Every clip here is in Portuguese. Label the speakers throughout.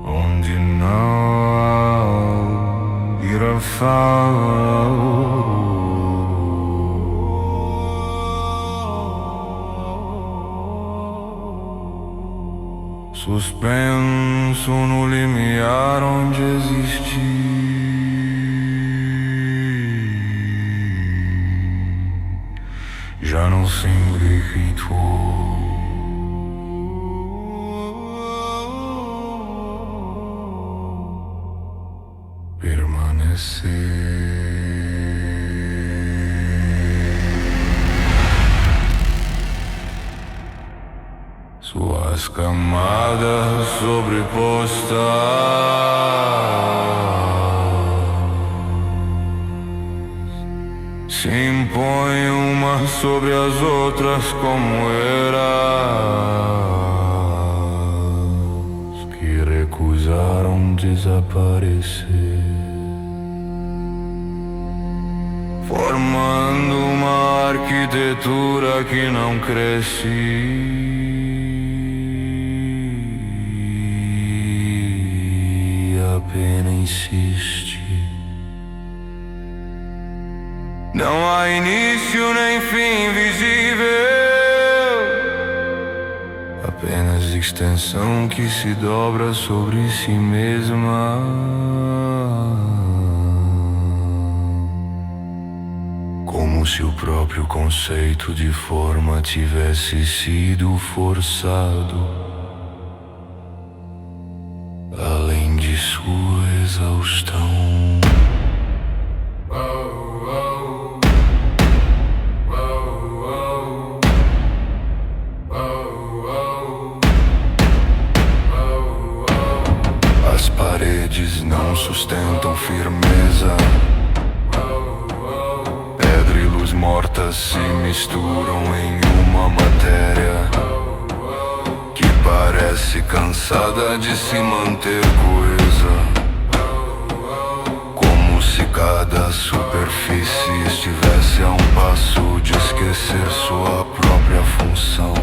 Speaker 1: onde não irá suspenso no limiar onde existi. Já não sempre ritual permanecer. Suas camadas sobrepostas se impõem umas sobre as outras como eras que recusaram desaparecer, formando uma arquitetura que não cresce. Apenas insiste. Não há início nem fim visível, apenas extensão que se dobra sobre si mesma. Como se o próprio conceito de forma tivesse sido forçado além de sua exaustão. As paredes não sustentam firmeza. Pedra e luz morta se misturam em uma matéria que parece cansada de se manter coesa, como se cada superfície estivesse a um passo de esquecer sua própria função.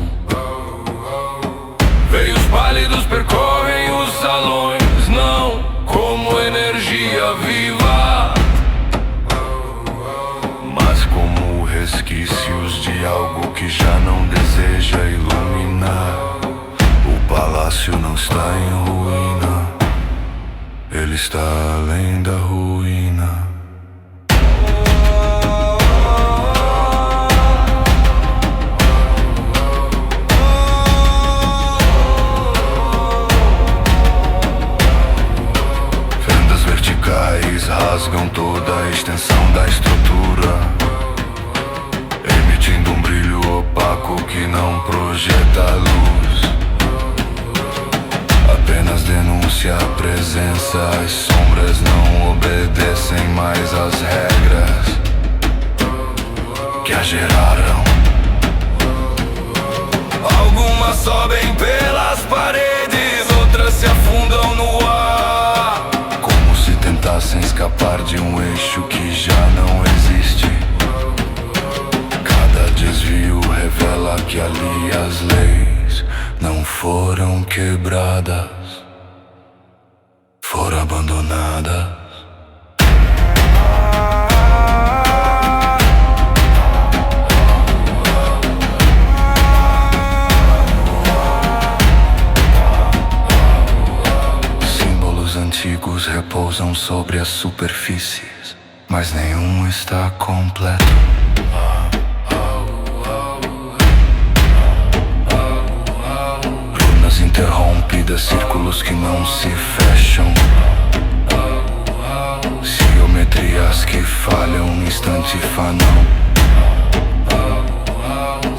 Speaker 1: Veios pálidos percorrem os salões, não como energia viva, mas como resquícios de algo que já não deseja iluminar. O palácio não está em ruína, ele está além da ruína. Fendas verticais rasgam toda a extensão da estrutura, emitindo um brilho opaco que não projeta luz. Apenas denuncia a presença, as sombras não obedecem mais às regras que a geraram. Algumas sobem pelas paredes, outras se afundam no ar, como se tentassem escapar de um eixo que já não existe. Cada desvio revela que ali as leis não foram quebradas, foram abandonadas. Símbolos antigos repousam sobre as superfícies, mas nenhum está completo. Interrompidas, círculos que não se fecham, geometrias que falham, instante fanal.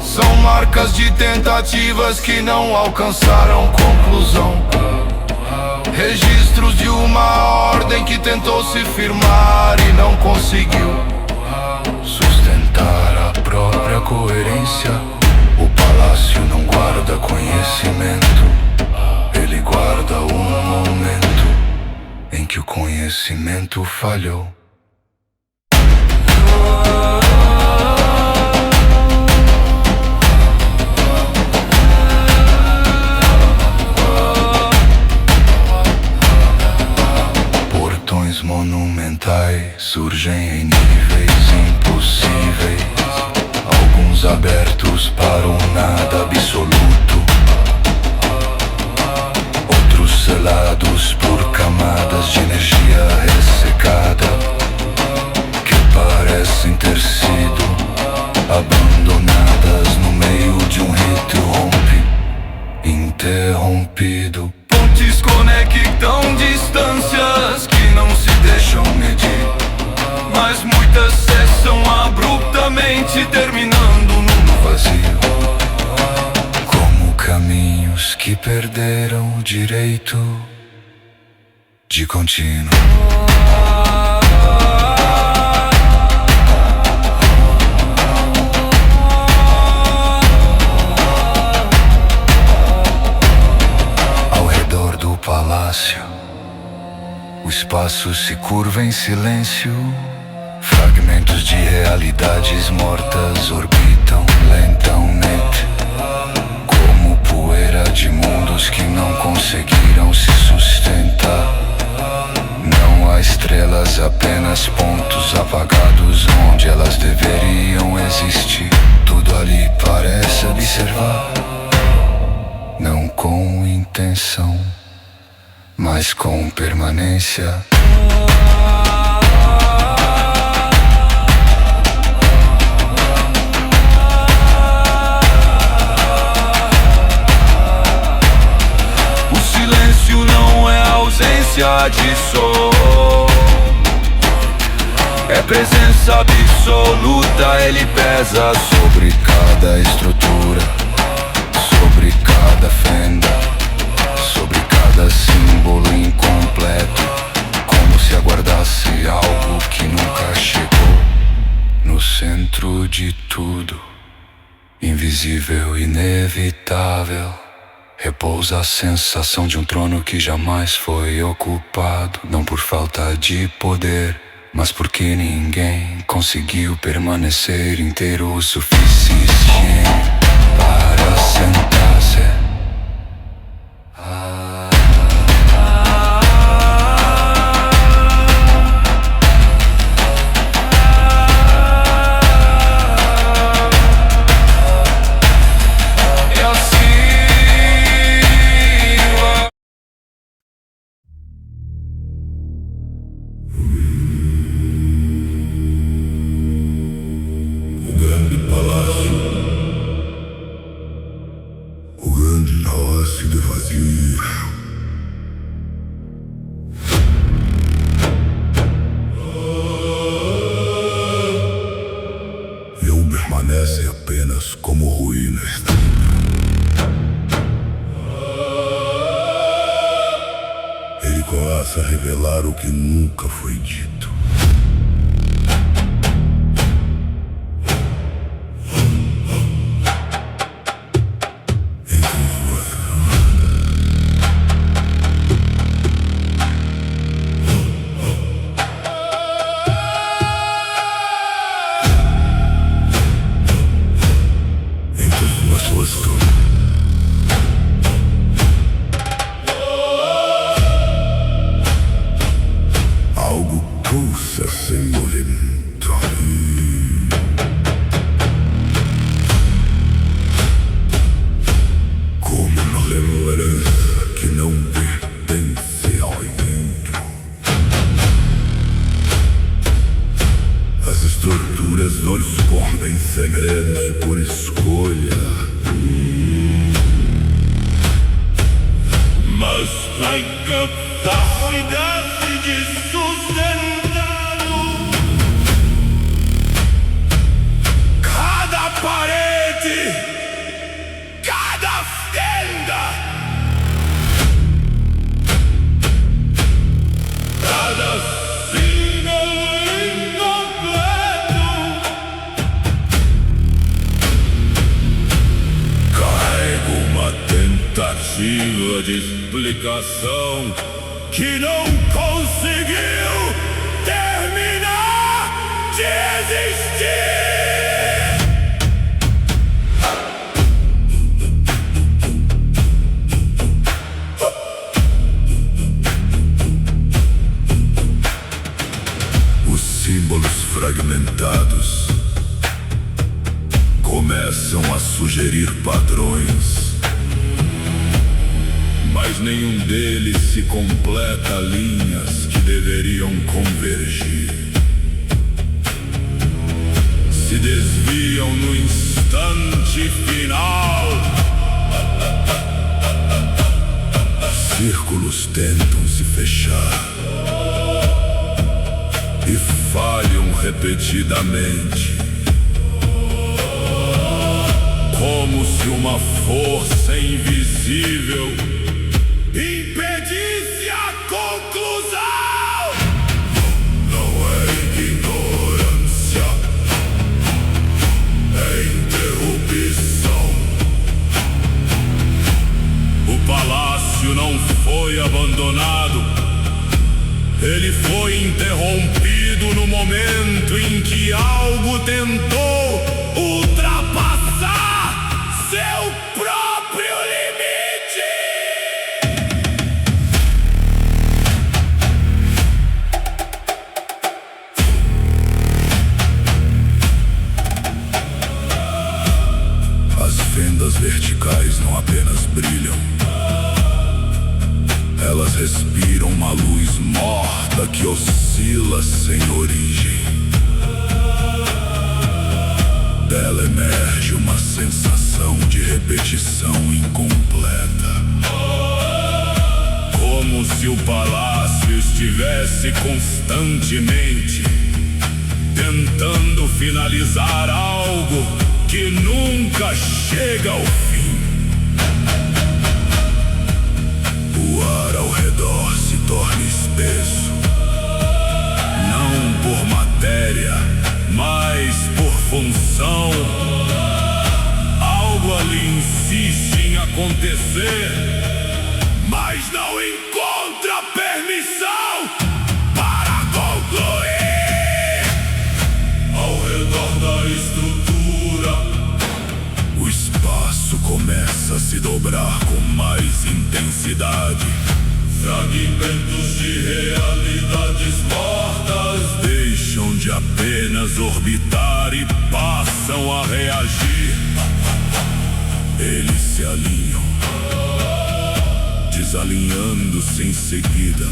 Speaker 1: São marcas de tentativas que não alcançaram conclusão, registros de uma ordem que tentou se firmar e não conseguiu sustentar a própria coerência. O palácio não guarda conhecimento, ele guarda um momento em que o conhecimento falhou. definido. Pontes conectam distâncias que não se deixam medir, mas muitas cessam abruptamente, terminando no vazio, como caminhos que perderam o direito de contínuo. Ao redor do palácio, o espaço se curva em silêncio. Fragmentos de realidades mortas orbitam lentamente, como poeira de mundos que não conseguiram se sustentar. Não há estrelas, apenas pontos apagados onde elas deveriam existir. Tudo ali parece observar, não com intenção, mas com permanência. O silêncio não é ausência de som, é presença absoluta. Ele pesa sobre cada estrutura, sobre cada fenda, sobre cada símbolo incompleto, como se aguardasse algo que nunca chegou. No centro de tudo, invisível, inevitável, repousa a sensação de um trono que jamais foi ocupado, não por falta de poder, mas porque ninguém conseguiu permanecer inteiro o suficiente para sentar-se. Permanece apenas como ruínas. Ele começa a revelar o que nunca foi dito. Algo pulsa sem movimento. Como uma lembrança que não pertence ao evento. As estruturas não escondem segredos por escolha. Mas a incapacidade de sustentá-lo, cada parede, cada fenda, cada símbolo incompleto, carrega uma tentativa de explicação que não conseguiu terminar de existir. Os símbolos fragmentados começam a sugerir padrões, mas nenhum deles se completa linhas que deveriam convergir. Se desviam no instante final, círculos tentam se fechar e falham repetidamente, como se uma força invisível impedisse a conclusão. Não é ignorância, é interrupção. O palácio não foi abandonado, ele foi interrompido no momento em que algo tentou ultrapassar seu próprio limite. As fendas verticais não apenas brilham, elas respiram uma luz morta que oscila sem origem. Dela emerge uma sensação de repetição incompleta, como se o palácio estivesse constantemente tentando finalizar algo que nunca chega ao fim. O ar ao redor se torna espesso, não por matéria, mas por função. Algo ali insiste em acontecer, mas não encontra permissão para concluir. Ao redor da estrutura, o espaço começa a se dobrar com mais intensidade. Fragmentos de realidades mortas deixam de apenas orbitar e passam a reagir. Eles se alinham, desalinhando-se em seguida,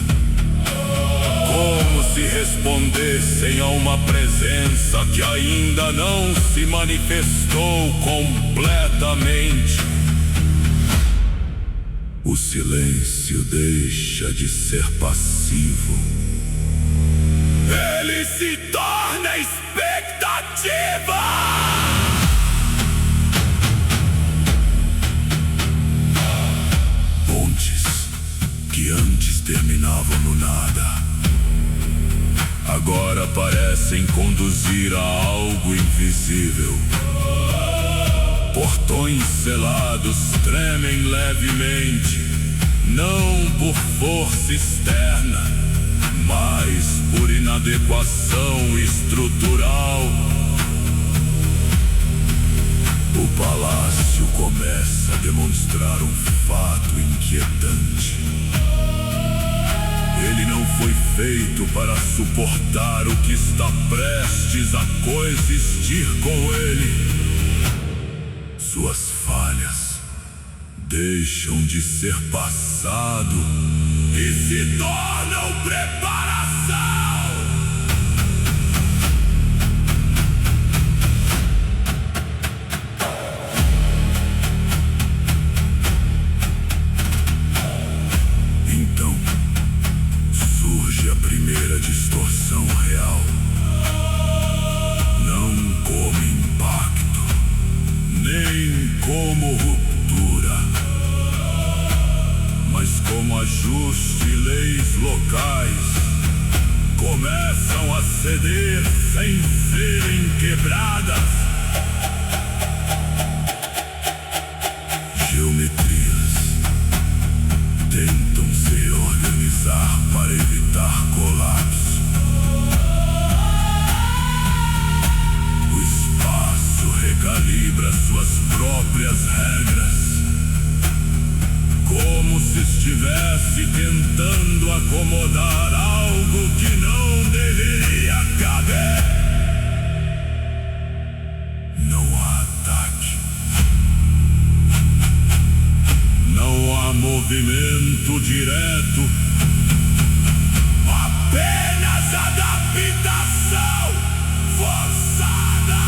Speaker 1: como se respondessem a uma presença que ainda não se manifestou completamente. O silêncio deixa de ser passivo, ele se torna expectativa. Pontes que antes terminavam no nada, agora parecem conduzir a algo invisível. Portões selados tremem levemente, não por força externa, mas por inadequação estrutural. O palácio começa a demonstrar um fato inquietante. Ele não foi feito para suportar o que está prestes a coexistir com ele. Suas falhas deixam de ser passado e se tornam preparação. Então surge a primeira distorção real, não como impacto, nem como ruptura, mas como ajuste e leis locais começam a ceder sem serem quebradas. Geometrias tentam se reorganizar para evitar colapso. O espaço recalibra suas próprias regras, como se estivesse tentando acomodar algo que não deveria caber. Não há ataque, não há movimento direto, apenas adaptação forçada.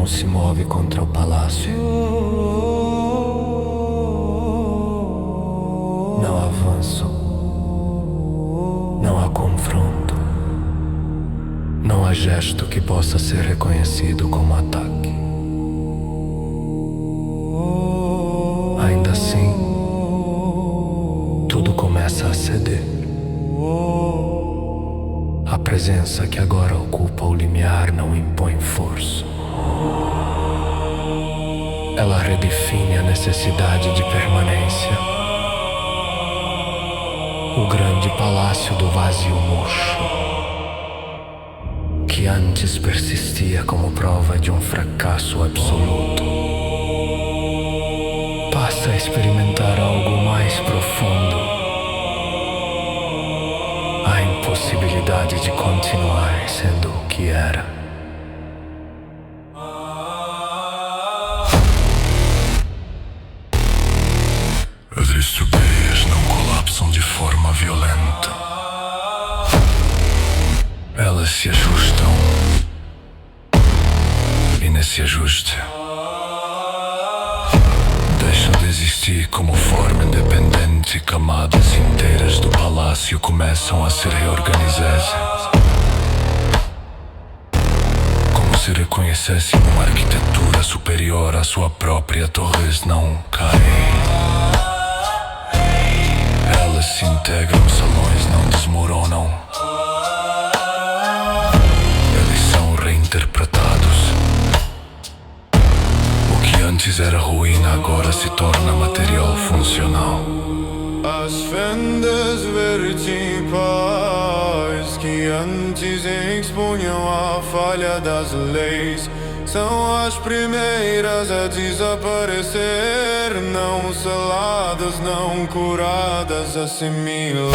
Speaker 2: não se move contra o palácio. Não avanço. Não há confronto. Não há gesto que possa ser reconhecido como ataque. Ainda assim, tudo começa a ceder. A presença que agora ocupa o limiar não impõe força. Ela redefine a necessidade de permanência. O grande palácio do vazio murcho, que antes persistia como prova de um fracasso absoluto, passa a experimentar algo mais profundo. A impossibilidade de continuar sendo o que era.
Speaker 1: As estruturas não colapsam de forma violenta. Elas se ajustam. E nesse ajuste deixam de existir como forma independente. Camadas inteiras do palácio começam a se reorganizar, como se reconhecessem uma arquitetura superior à sua própria. Torres não caem, elas se integram, salões não desmoronam. Eles são reinterpretados. O que antes era ruína agora se torna material funcional.
Speaker 3: As fendas verticais que antes expunham a falha das leis são as primeiras a desaparecer, não seladas, não curadas, assimiladas.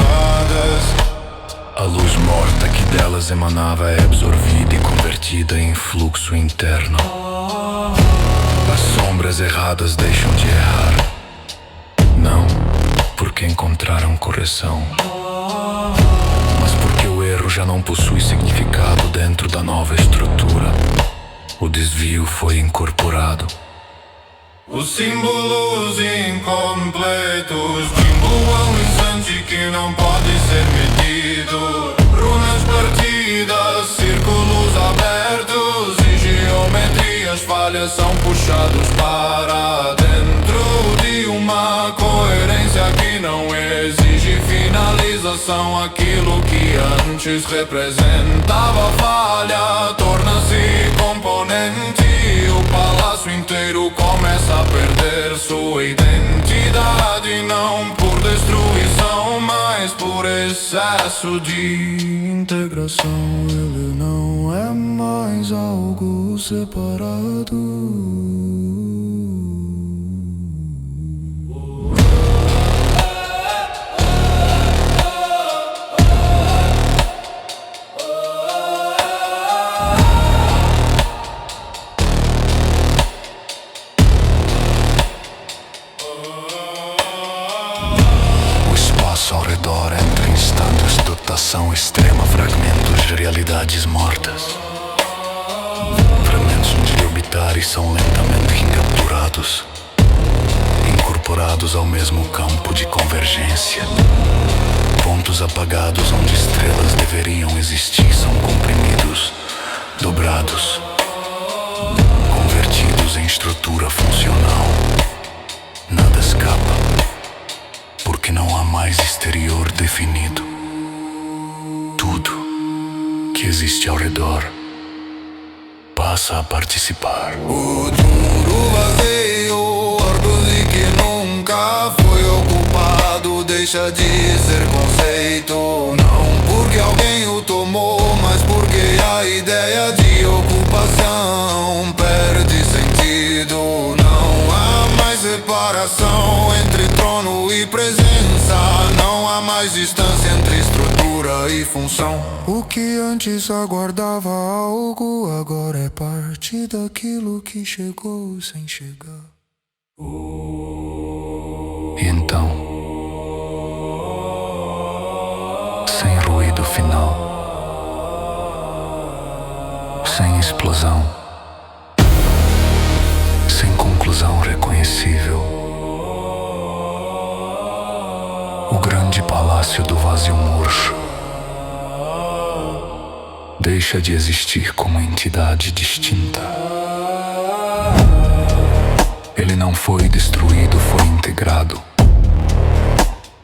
Speaker 1: A luz morta que delas emanava é absorvida e convertida em fluxo interno. As sombras erradas deixam de errar, não porque encontraram correção, mas porque o erro já não possui significado dentro da nova estrutura. O desvio foi incorporado.
Speaker 3: Os símbolos incompletos bimbam um instante que não pode ser medido. Runas partidas, círculos abertos e geometrias falhas são puxados para dentro de uma coerência que não exige finalização. Aquilo que antes representava falha torna-se componente. O palácio inteiro começa a perder sua identidade, não por destruição, mas por excesso de integração. Ele não é mais algo separado.
Speaker 1: Ao redor entra instantes, dotação extrema, fragmentos de realidades mortas. Fragmentos de orbitar e são lentamente recapturados, incorporados ao mesmo campo de convergência. Pontos apagados onde estrelas deveriam existir são comprimidos, dobrados, convertidos em estrutura funcional. Nada escapa, porque não há mais exterior definido. Tudo que existe ao redor passa a participar.
Speaker 3: O túmulo vazio, ordo de que nunca foi ocupado, deixa de ser conceito. Não porque alguém o tomou, mas porque a ideia de ocupação perde sentido. Não há mais separação entre trono e presença. Não há mais distância entre estrutura e função. O que antes aguardava algo agora é parte daquilo que chegou sem chegar.
Speaker 1: E então, sem ruído final, sem explosão,
Speaker 2: grande palácio do vazio murcho deixa de existir como entidade distinta. Ele não foi destruído, foi integrado.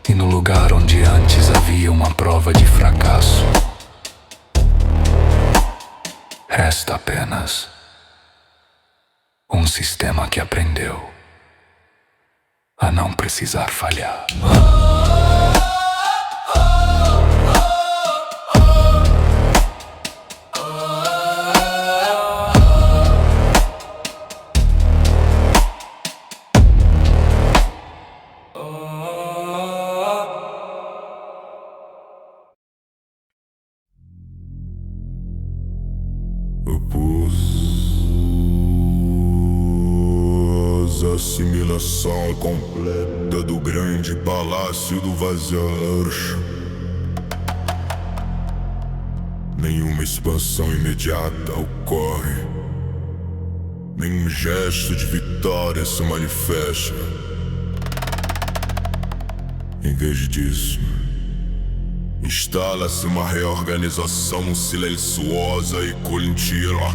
Speaker 2: E no lugar onde antes havia uma prova de fracasso, resta apenas um sistema que aprendeu a não precisar falhar.
Speaker 4: Após a assimilação completa do grande palácio do Vazio, nenhuma expansão imediata ocorre, nenhum gesto de vitória se manifesta. Em vez disso, instala-se uma reorganização silenciosa e contínua.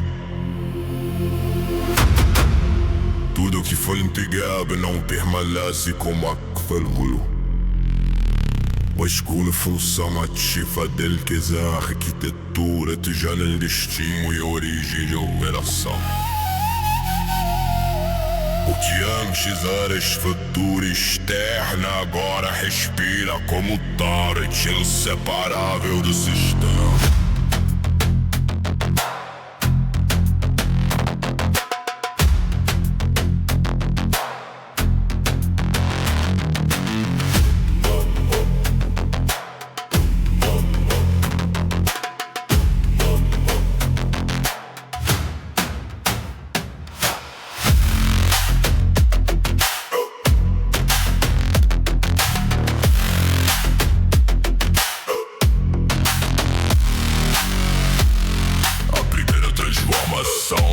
Speaker 4: Tudo que foi integrado não permanece como aquilo, pois com função ativa dele que é a arquitetura já no destino e origem de operação. O que antes era estrutura externa agora respira como parte inseparável do sistema.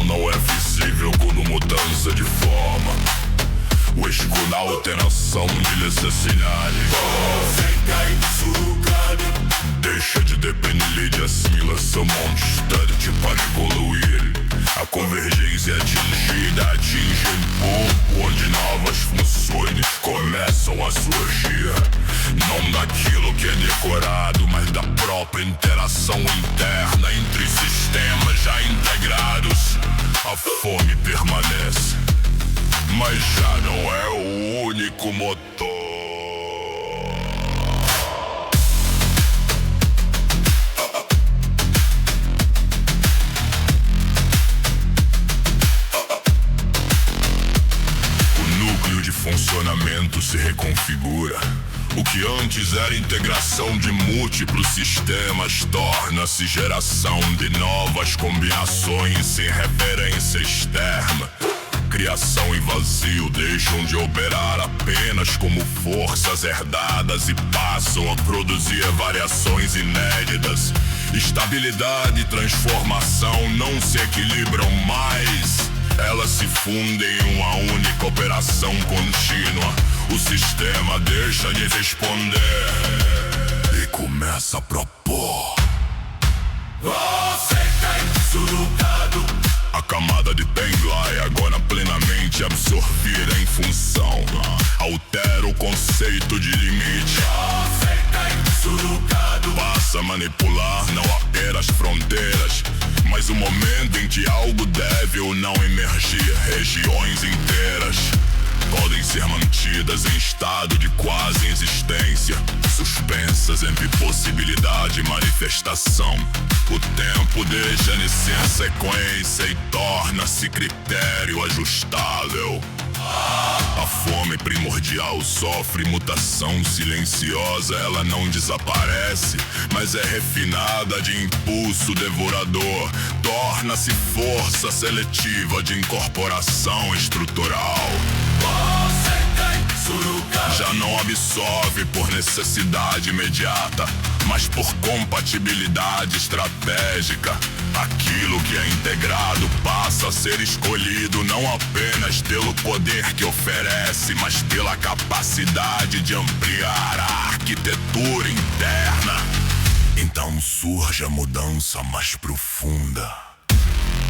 Speaker 4: Não é visível quando mudança de forma, o escudo na alteração de necessidade. Você cai surrucado, deixa de depender de assimilação constante para evoluir. A convergência atingida atinge um ponto onde novas funções começam a surgir. Não daquilo que é decorado, mas da própria interação interna entre sistemas já integrados. A fome permanece, mas já não é o único motor. O núcleo de funcionamento se reconfigura. O que antes era integração de múltiplos sistemas torna-se geração de novas combinações sem referência externa. Criação e vazio deixam de operar apenas como forças herdadas e passam a produzir variações inéditas. Estabilidade e transformação não se equilibram mais. Elas se fundem em uma única operação contínua. O sistema deixa de responder e começa a propor. Você cai surrucado. A camada de Tenglai agora plenamente absorvida em função. Altera o conceito de limite. Você cai surrucado. Passa a manipular não apenas fronteiras, mas o momento em que algo deve ou não emergir. Regiões inteiras podem ser mantidas em estado de quase existência, suspensas entre possibilidade e manifestação. O tempo deixa de ser sequência e torna-se critério ajustável. A fome primordial sofre mutação silenciosa. Ela não desaparece, mas é refinada de impulso devorador. Torna-se força seletiva de incorporação estrutural. Já não absorve por necessidade imediata, mas por compatibilidade estratégica. Aquilo que é integrado passa a ser escolhido não apenas pelo poder que oferece, mas pela capacidade de ampliar a arquitetura interna. Então surge a mudança mais profunda.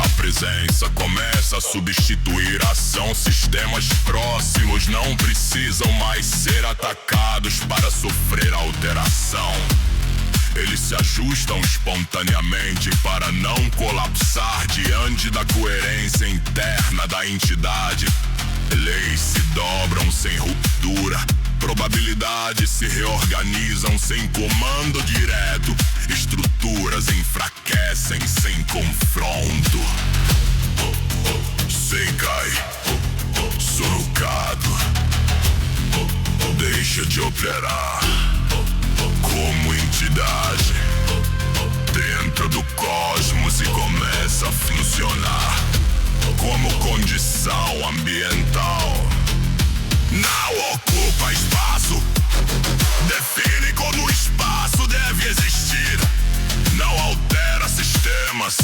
Speaker 4: A presença começa a substituir a ação. Sistemas próximos não precisam mais ser atacados para sofrer alteração. Eles se ajustam espontaneamente para não colapsar diante da coerência interna da entidade. Leis se dobram sem ruptura. Probabilidades se reorganizam sem comando direto. Estruturas enfraquecem sem confronto. Seikai, Sorocado, deixa de operar como entidade dentro do cosmos e começa a funcionar como condição ambiental. Não ocupa espaço, define como o espaço deve existir. Não altera sistemas,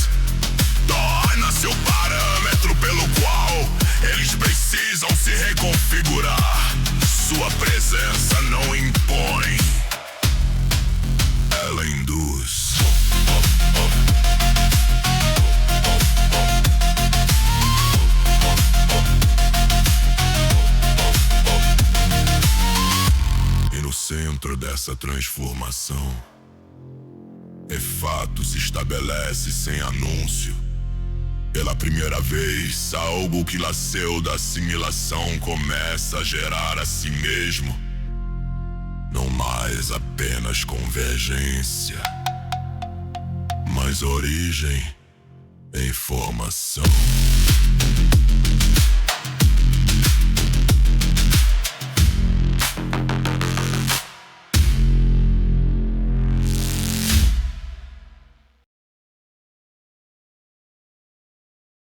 Speaker 4: torna-se o parâmetro pelo qual eles precisam se reconfigurar. Sua presença não impõe, ela induz. E no centro dessa transformação, fato se estabelece sem anúncio. Pela primeira vez, algo que nasceu da assimilação começa a gerar a si mesmo. Não mais apenas convergência, mas origem em formação.